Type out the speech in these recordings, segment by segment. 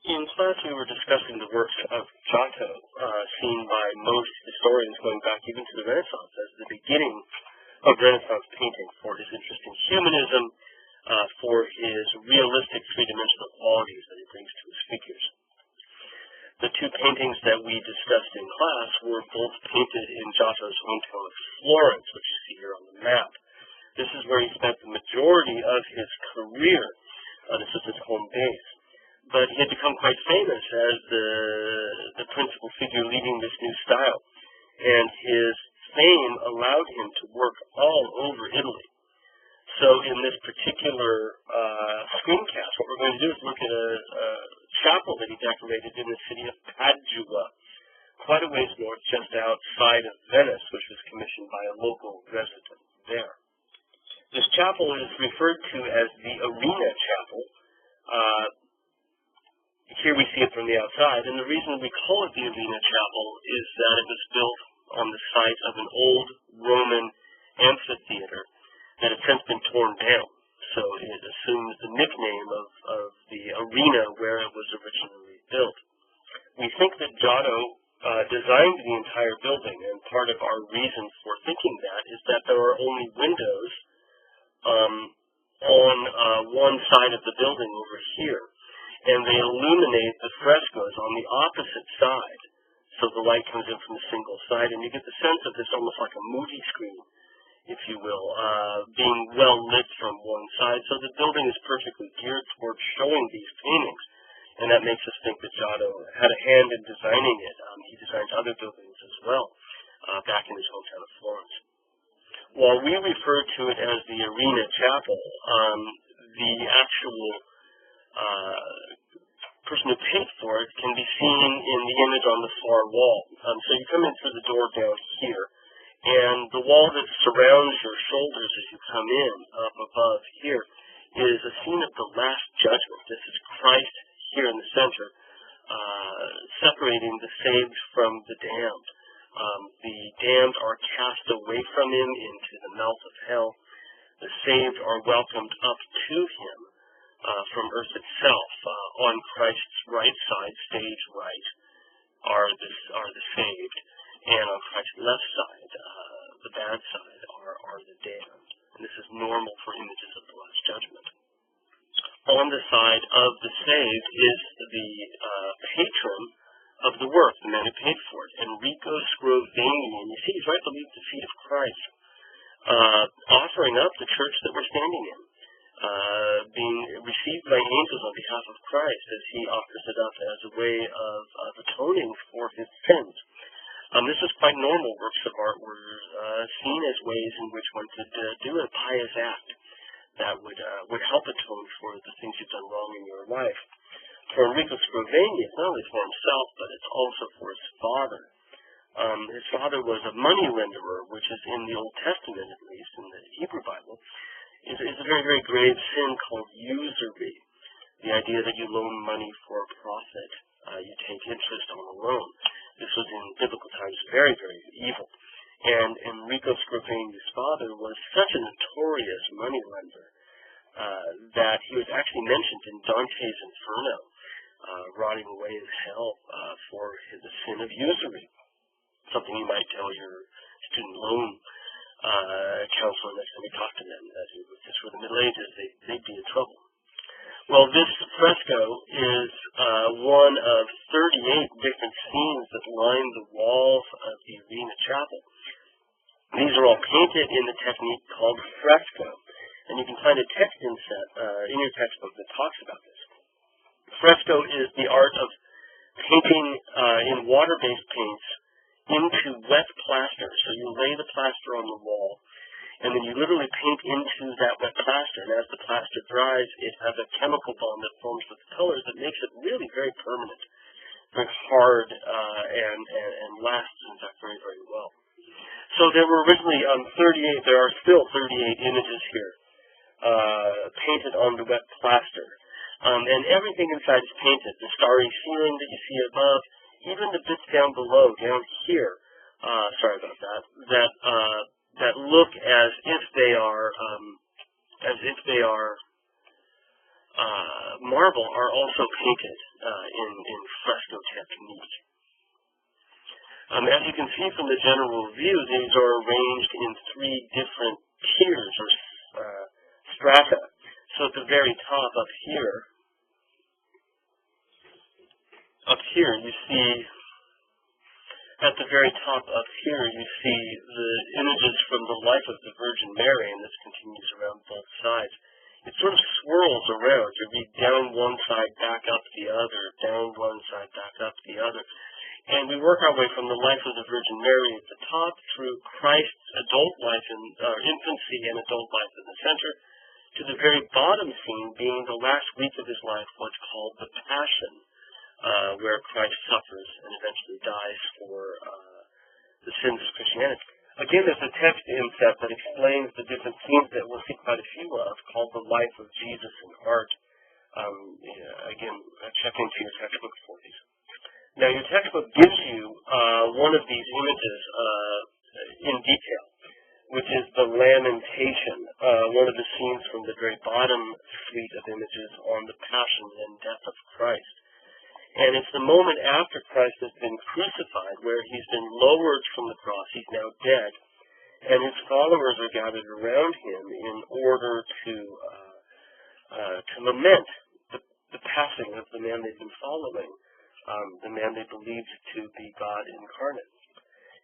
In class, we were discussing the works of Giotto, seen by most historians going back even to the Renaissance as the beginning of Renaissance painting for his interest in humanism, for his realistic three-dimensional qualities that he brings to his figures. The two paintings that we discussed in class were both painted in Giotto's hometown of Florence, which you see here on the map. This is where he spent the majority of his career. This was his home base. But he had become quite famous as the principal figure leading this new style, and his fame allowed him to work all over Italy. So in this particular screencast, what we're going to do is look at a chapel that he decorated in the city of Padua, quite a ways north, just outside of Venice, which was commissioned by a local resident there. This chapel is referred to as the Arena Chapel. Here we see it from the outside, and the reason we call it the Arena Chapel is that it was built on the site of an old Roman amphitheater that had since been torn down. So it assumes the nickname of the arena where it was originally built. We think that Giotto designed the entire building, and part of our reason for thinking that is that there are only windows on one side of the building over here, and they illuminate the frescoes on the opposite side. So the light comes in from a single side, and you get the sense of this almost like a movie screen, if you will, being well lit from one side. So the building is perfectly geared towards showing these paintings, and that makes us think that Giotto had a hand in designing it. He designed other buildings as well, back in his hometown of Florence. While we refer to it as the Arena Chapel, the actual person who paid for it can be seen in the image on the far wall. So you come in through the door down here, and the wall that surrounds your shoulders as you come in up above here is a scene of the Last Judgment. This is Christ here in the center, separating the saved from the damned. The damned are cast away from him into the mouth of hell. The saved are welcomed up to him from earth itself. On Christ's right side, stage right, are the saved, and on Christ's left side, the bad side, are the damned. And this is normal for images of the Last Judgment. On the side of the saved is the patron of the work, the man who paid for it, Enrico Scrovegni, and you see he's right beneath the feet of Christ, offering up the church that we're standing in, being received by angels on behalf of Christ as he offers it up as a way of atoning for his sins. This is quite normal. Works of art were seen as ways in which one could do a pious act that would help atone for the things you've done wrong in your life. For Enrico Scrovegni, it's not only for himself, but it's also for his father. His father was a money lenderer, which is in the Old Testament, at least, in the Hebrew Bible, is a very, very grave sin called usury. The idea that you loan money for a profit, you take interest on a loan. This was in biblical times very, very evil. And Enrico Scrovegni's father was such a notorious money lender that he was actually mentioned in Dante's Inferno, rotting away in hell for the sin of usury. Something you might tell your student loan counselor next time you talk to them, that if this were the Middle Ages, they'd be in trouble. Well, this fresco is one of 38 different scenes that line the walls of the Arena Chapel. These are all painted in the technique called fresco, and you can find a text inset in your textbook that talks about this. Fresco is the art of painting in water-based paints into wet plaster. So you lay the plaster on the wall, and then you literally paint into that wet plaster. And as the plaster dries, it has a chemical bond that forms with the colors that makes it really very permanent, very hard, and lasts, in fact, very, very well. So there were originally 38, there are still 38 images here painted on the wet plaster. And everything inside is painted. The starry ceiling that you see above, even the bits down below, down here, sorry about that, that look as if they are marble, are also painted. in fresco technique. As you can see from the general view, these are arranged in three different tiers or strata. So at the very top up here you see, at the very top up here you see the images from the life of the Virgin Mary, and this continues around both sides. It sort of swirls around. You read down one side, back up the other, down one side, back up the other. And we work our way from the life of the Virgin Mary at the top through Christ's adult life and infancy and adult life in the center, to the very bottom scene being the last week of his life, what's called the Passion, where Christ suffers and eventually dies for the sins of Christianity. Again, there's a text inset that explains the different scenes that we'll see quite a few of, called The Life of Jesus in Art. Again, check into your textbook for these. Now, your textbook gives you one of these images in detail, which is the Lamentation, one of the scenes from the very bottom suite of images on the Passion and Death of Christ. And it's the moment after Christ has been crucified, where he's been lowered from the cross. He's now dead, and his followers are gathered around him in order to lament the passing of the man they've been following, the man they believed to be God incarnate.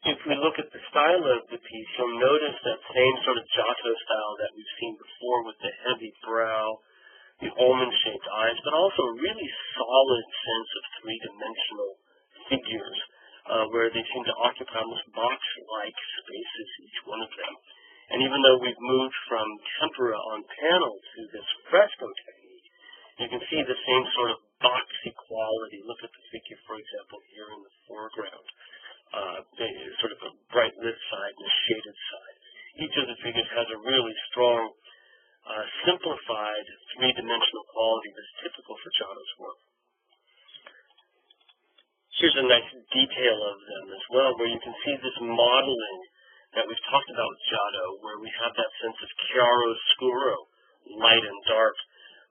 If we look at the style of the piece, you'll notice that same sort of Giotto style that we've seen before, with the heavy brow, the almond-shaped eyes, but also a really solid sense of three-dimensional figures, where they seem to occupy almost box-like spaces, each one of them. And even though we've moved from tempera on panel to this fresco technique, you can see the same sort of boxy quality. Look at the figure, for example, here in the foreground. Sort of a bright lit side and a shaded side. Each of the figures has a really strong simplified three-dimensional quality that's typical for Giotto's work. Here's a nice detail of them as well, where you can see this modeling that we've talked about with Giotto, where we have that sense of chiaro-scuro, light and dark,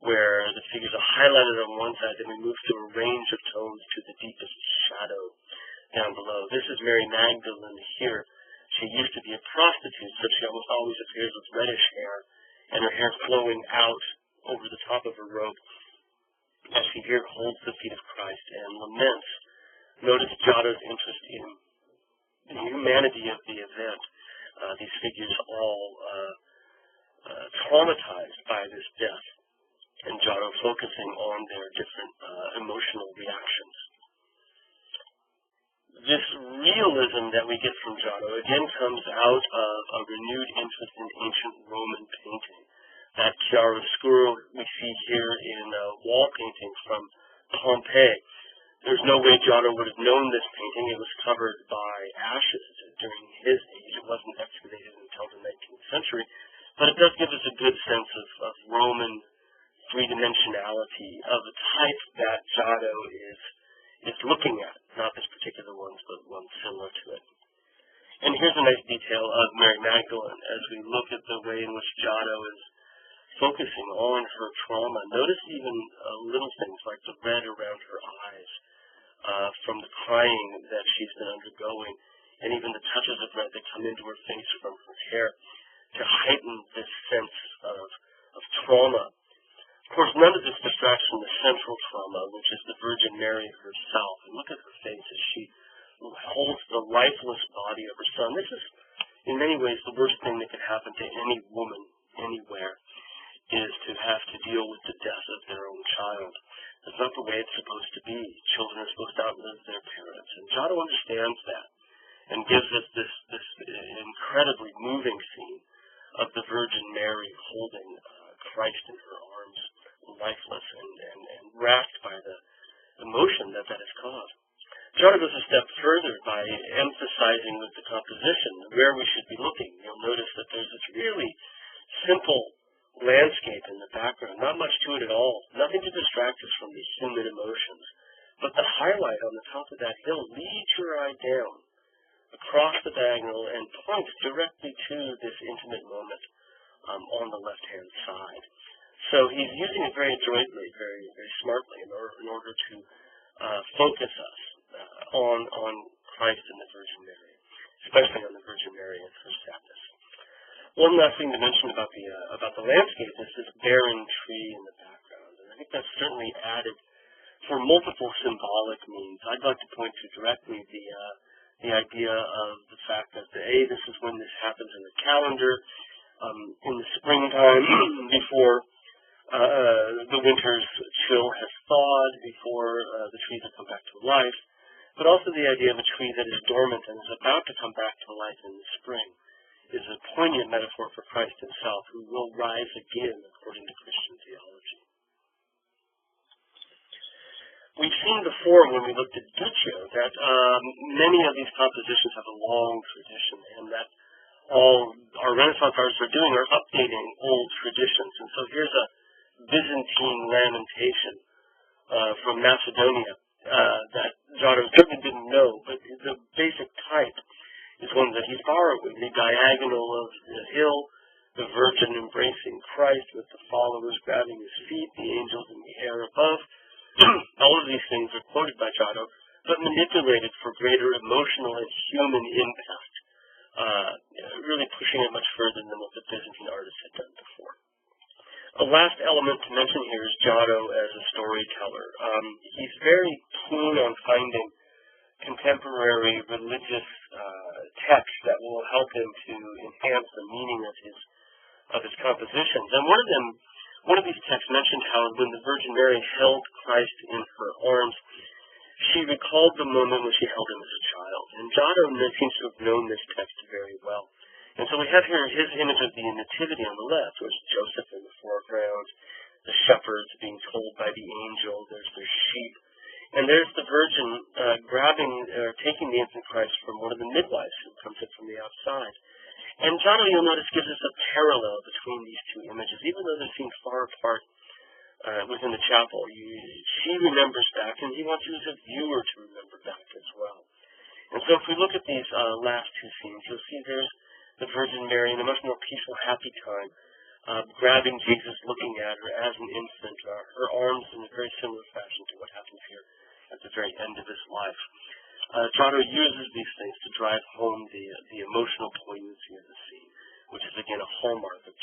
where the figures are highlighted on one side, then we move through a range of tones to the deepest shadow down below. This is Mary Magdalene here. She used to be a prostitute, so she almost always appears with reddish hair, and her hair flowing out over the top of her robe, as she here holds the feet of Christ and laments. Notice Giotto's interest in the humanity of the event. These figures all traumatized by this death, and Giotto focusing on their different emotional reactions. This realism that we get from Giotto again comes out of a renewed interest in ancient Roman painting. That chiaroscuro we see here in wall painting from Pompeii. There's no way Giotto would have known this painting. It was covered by ashes during his age. It wasn't excavated until the 19th century. But it does give us a good sense of Roman three-dimensionality of the type that Giotto is looking at, not this particular one, but one similar to it. And here's a nice detail of Mary Magdalene as we look at the way in which Giotto is focusing on her trauma. Notice even little things like the red around her eyes from the crying that she's been undergoing, and even the touches of red that come into her face from her hair to heighten this sense of trauma. Of course, none of this distracts from the central trauma, which is the Virgin Mary herself. And look at her face as she holds the lifeless body of her son. This is, in many ways, the worst thing that could happen to any woman anywhere, is to have to deal with the death of their own child. That's not the way it's supposed to be. Children are supposed to outlive their parents. And Giotto understands that and gives us this incredibly moving scene of the Virgin Mary holding Christ in her arms, lifeless and racked by the emotion that has caused. Giotto goes a step further by emphasizing with the composition where we should be looking. You'll notice that there's this really simple landscape in the background, not much to it at all, nothing to distract us from the human emotions. But the highlight on the top of that hill leads your eye down across the diagonal and points directly to this intimate moment on the left-hand side. So he's using it very adroitly, very, very smartly in order to focus us on Christ and the Virgin Mary, especially on the Virgin Mary and her sadness. One last thing to mention about the landscape is this barren tree in the background, and I think that's certainly added for multiple symbolic means. I'd like to point to directly the idea of the fact that this is when this happens in the calendar, in the springtime, before the winter's chill has thawed, before the trees have come back to life, but also the idea of a tree that is dormant and is about to come back to life in the spring is a poignant metaphor for Christ himself, who will rise again according to Christian theology. We've seen before when we looked at Duccio that many of these compositions have a long tradition, and that all our Renaissance artists are doing are updating old traditions. And so here's a Byzantine lamentation from Macedonia that Giotto certainly didn't know, but the basic type is one that he's borrowing. The diagonal of the hill, the Virgin embracing Christ with the followers grabbing his feet, the angels in the air above. All of these things are quoted by Giotto, but manipulated for greater emotional and human impact, really pushing it much further than what the Byzantine artists had done before. A last element to mention here is Giotto as a storyteller. He's very keen on finding contemporary religious texts that will help him to enhance the meaning of his compositions. And one of these texts mentioned how when the Virgin Mary held Christ in her arms, she recalled the moment when she held him as a child. And Giotto seems to have known this text very well. And so we have here his image of the Nativity on the left. There's Joseph in the foreground, the shepherds being told by the angel, there's their sheep, and there's the Virgin taking the infant Christ from one of the midwives who comes in from the outside. And Giotto, you'll notice, gives us a parallel between these two images, even though they seem far apart within the chapel. She remembers back, and he wants you as a viewer to remember back as well. And so if we look at these last two scenes, you'll see there's the Virgin Mary in a much more peaceful, happy time, grabbing Jesus, looking at her as an infant, her arms in a very similar fashion to what happens here at the very end of his life. Giotto uses these things to drive home the emotional poignancy of the scene, which is again a hallmark of